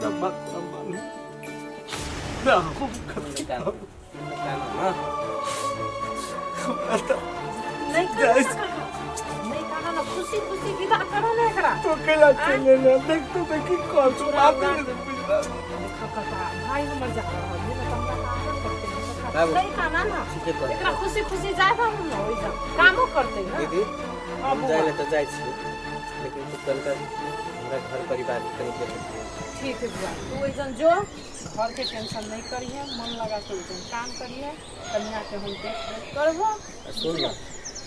सब बात संभाल ना हो नहीं काना ना खुशी खुशी विदा करो ना एकरा तो केला चले ना देख तो देखी कौन सी बात है भाई हमर जा रहा है ना हमरा काम करते हैं नहीं काना ना एकरा खुशी खुशी जाए हम ना होई जा कामो करते ना दीदी हम जाए तो जाए छी लेकिन तू कल का हमरा घर परिवार कहीं देख ठीक है बुआ तू ऐसन जो घर के टेंशन नहीं करिए मन लगा के ऐसन काम करिए कन्या के हम देख करबो सुन ना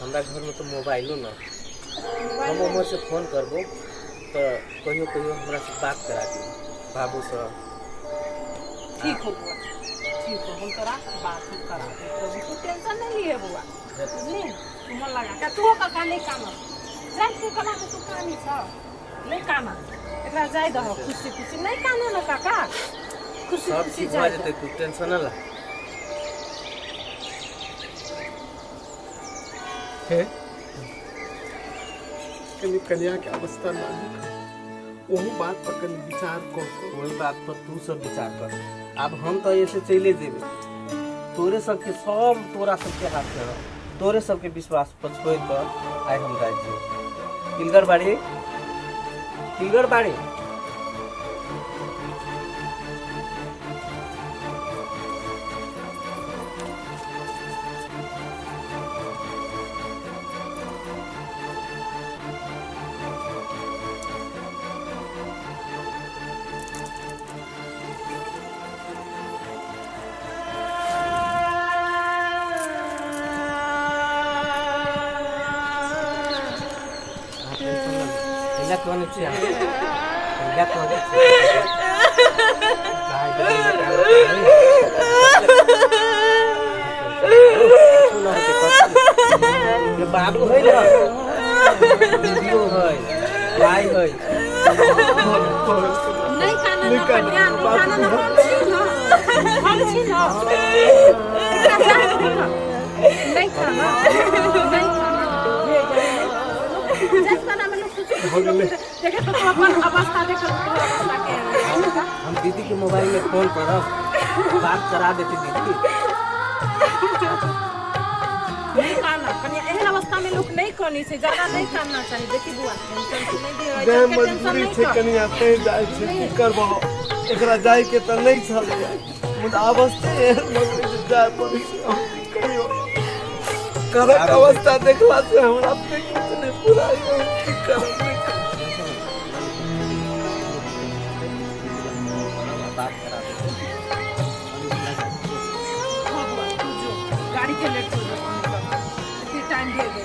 हमरा घर में तो मोबाइलो ना हम उमर से फोन करबो तो कहियो कहियो हमरा से बात करा दी बाबू से ठीक हो बुआ ठीक हो हम तोरा बात करा दे तू टेंशन नहीं लिए बुआ बुझली तू मन लगा के तू का नहीं काम जाए तू कला के तू कानी छ नहीं काम एकरा जाय दहो खुशी खुशी नहीं काने ना काका खुशी सब खुशी चीज जाए हो जते तू टेंशन ना ला है कहीं कन्या की अवस्था ना वही बात पर कहीं विचार कर वही बात पर तू सब विचार कर अब हम तो ऐसे चले जेबे तोरे सबके सब तोरा सबके हाथ में रह तोरे सबके विश्वास पर छोड़ कर आए हम जाए छी किलगर बाड़ी कौन छी क्या कौन बाबू है ना वीडियो है भाई है नहीं काना ना कन्या काना ना हम छी ना नहीं खाना जब काना में लोग कुछ देखे तो अपन अवस्था देख हम दीदी के मोबाइल में फोन करब बात करा देती दीदी नहीं खाना कन्या एहन अवस्था में लोग नहीं करनी से ज्यादा नहीं करना चाहिए देखी बुआ टेंशन नहीं दे दे मजबूरी छे कन्या ते जाय छे की करबो एकरा जाय के त नहीं छल मुदा अवस्था मजबूरी जाय पड़ी कहियो करक अवस्था देखला से हमरा पे कुछ नहीं पूरा की करब बात करा गाड़ी के लेट हो जाए फिर टाइम दे दे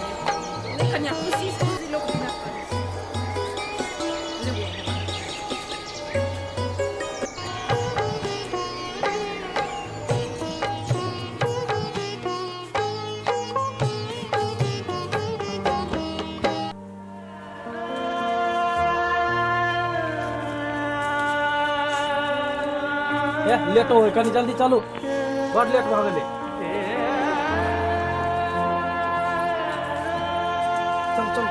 नहीं कन्या खुशी खुशी लोग बिना लेट हो कनी जल्दी चलो बड़ लेट भ गेले चल चल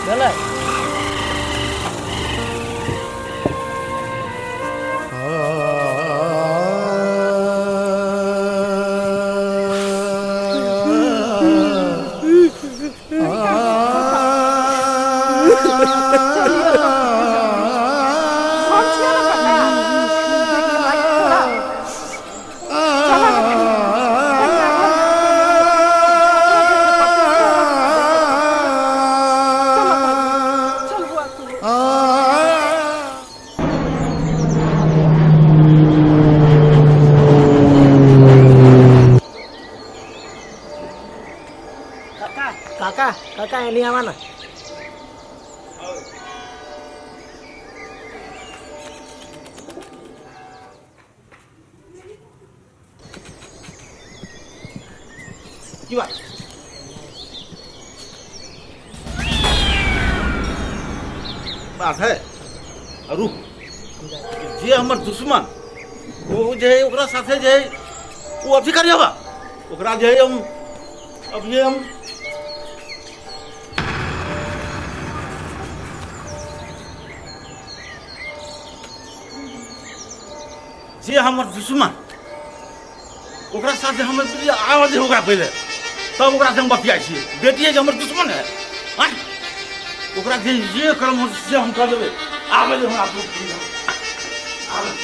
चला काका एनी आवा ना की बात बात है रुक जे हमर दुश्मन वो जे है ओकरा साथे जे है वो अभी करिएगा ओकरा जे है हम अभी हम जे हमर दुश्मन ओकरा साथे हमर प्रिय आवाज होगा पहले तब ओकरा से हम बतियाई छियै बेटिए जे हमर दुश्मन है हाँ? ओकरा जे कर्म हो से हम कर देबै आबै जे हमरा आबै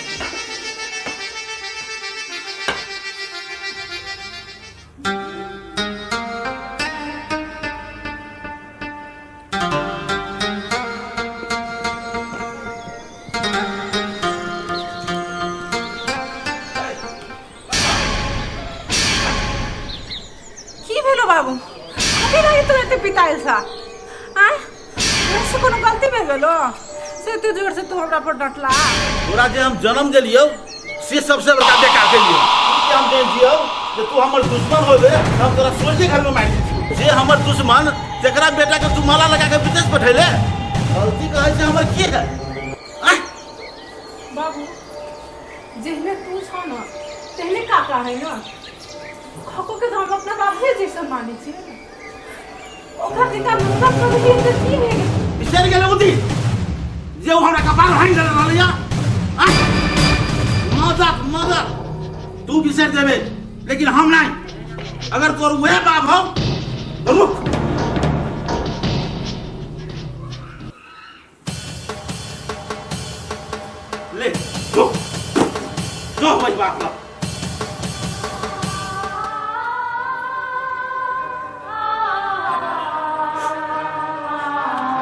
की भेलो बाबू कथी रही तू एते पिताइल सा आय से कोनो गलती भे गेलो से तू जोर से तू हमरा पर डटला तोरा जे हम जन्म देलियो से सबसे बड़का बेकार केलियो कि हम देन दियो जे तू हमर दुश्मन होबे हम तोरा सोचे घर में मार दी जे हमर दुश्मन तेकरा बेटा के तू माला लगा के विदेश पठैले गलती कहै छै हमर की है आय बाबू जेहने तू छ न तेहने काका है न खको के तो हम अपना बापे जैसा माने छी ओकरा जिका मुंडा कर दिए त की है बिसर गेल उदी जे हमरा कपाल भांग देले रहलिया आय मदद तू बिसर देबे लेकिन हम नहीं अगर तोर वह बाप हो तो रुक ले रुक जो भाई बाप का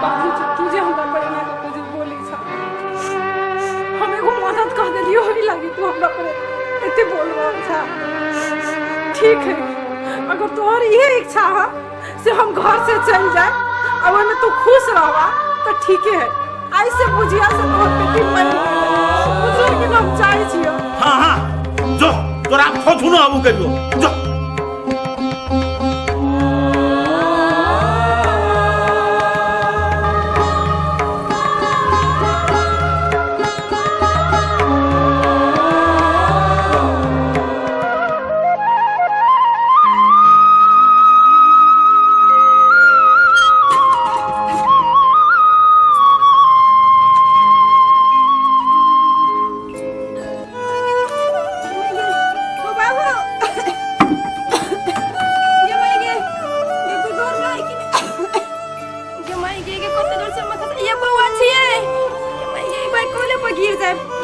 बाबूजी तुझे हमरा पर ना कुछ बोली छ हमें को मदद कर देलियो होई लागी तू हमरा पर एते बोल रहा था ठीक है अगर तोहर ये इच्छा है से हम घर से चल जाए और में तू खुश रहवा तो ठीक है ऐसे बुझिया से तोहर बेटी मर गई बुझो कि हम चाहे छियो हाँ हाँ जो तोरा खोजू ना अबू करियो जो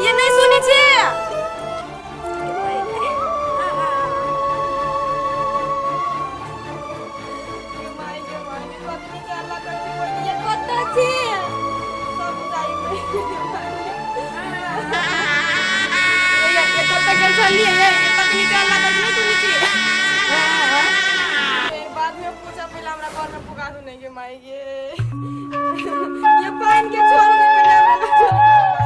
ये नहीं सुनी छे बाद में पूछा पहले हमरा घर में पुकार नहीं के माई ये पानी के छोड़ के पहले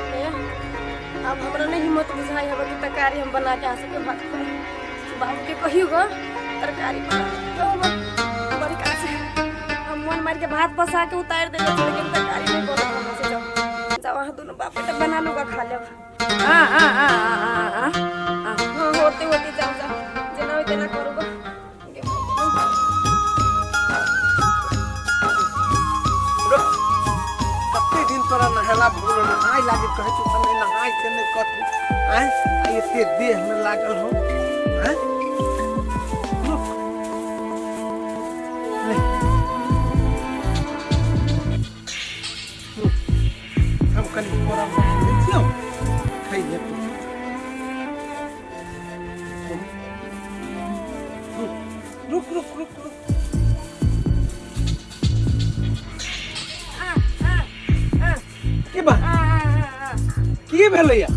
अब हमरा नहीं हिम्मत बुझाई हवा कि तरकारी हम बना के आ सके भात बाबू के कहियो गो तरकारी बना बड़ी का से हम मन मार के भात पसा के उतार दे लेकिन तरकारी नहीं बना हमरा से जाओ जाओ वहां दोनों बाप बेटा बना लूंगा खा ले होते होते जाओ जाओ जना होते ना करूंगा कते दिन तोरा नहला भूल नहाय लागे कहे तू समय नहाय के नहीं कथी हैं आ एते देह में लागल हो हैं रुक ले हम कनी कोरा में देखियो खाई ले तू रुक रुक रुक रुक के बा के भेलैया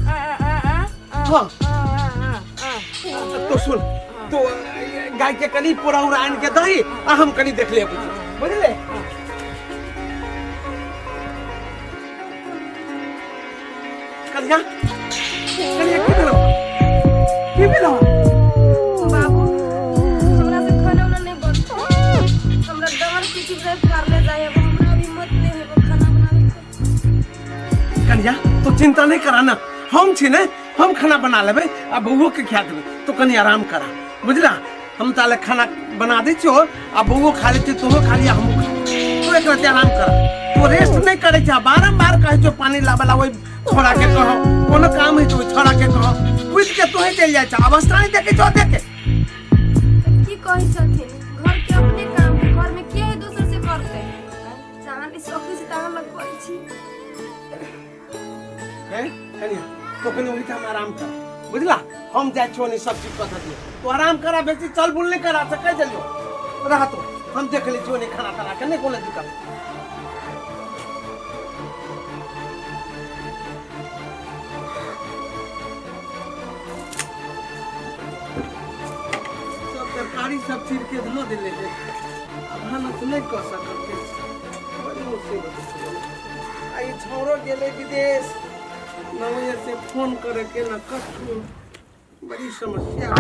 हाँ तो सुन तो गाय के कनी पूरा उड़ा आन के दही आ हम कनी देख ले बुझले कलिया कलिया के भेलो बाबू हमरा से खाना उना नहीं बनता हमरा डर किसी से कर ले जाए हमरा अभी हिम्मत नहीं है वो खाना बनाने की कलिया तो चिंता नहीं कराना हम छी ने हम खाना बना लेबे आ बउओ के खिया देबे तो कनी आराम करा बुझला हम ताले खाना बना दे छो आ बउओ खा लेते तोहो खा लिया हम तो एक रात आराम कर तो रेस्ट नहीं करे छ बारंबार कहे छो पानी लाबला ओइ छोड़ा के कहो कोनो काम है तो छोड़ा के कहो उठ के तोहे चल जाय छ अवस्था नहीं देखे छो देखे की कहि छथिन घर के अपने काम है घर में के है दूसर से करते जहां भी सखी से तहां लग करै छी है कनिया तो कनी उठ हम आराम कर बुझला हम जाय छो नहीं सब चीज कथा दिए तो आराम करा बेसी चल बुल नहीं करा सके जल्दी रहा तो हम देख ले छो नहीं खाना खाना के नहीं कोनो दिक्कत तरकारी सब चीज के धो दे ले अब हम तो नहीं कर सकते बड़ी मुसीबत आई छोरो गेले विदेश नवये से फोन करे के न कछु बड़ी समस्या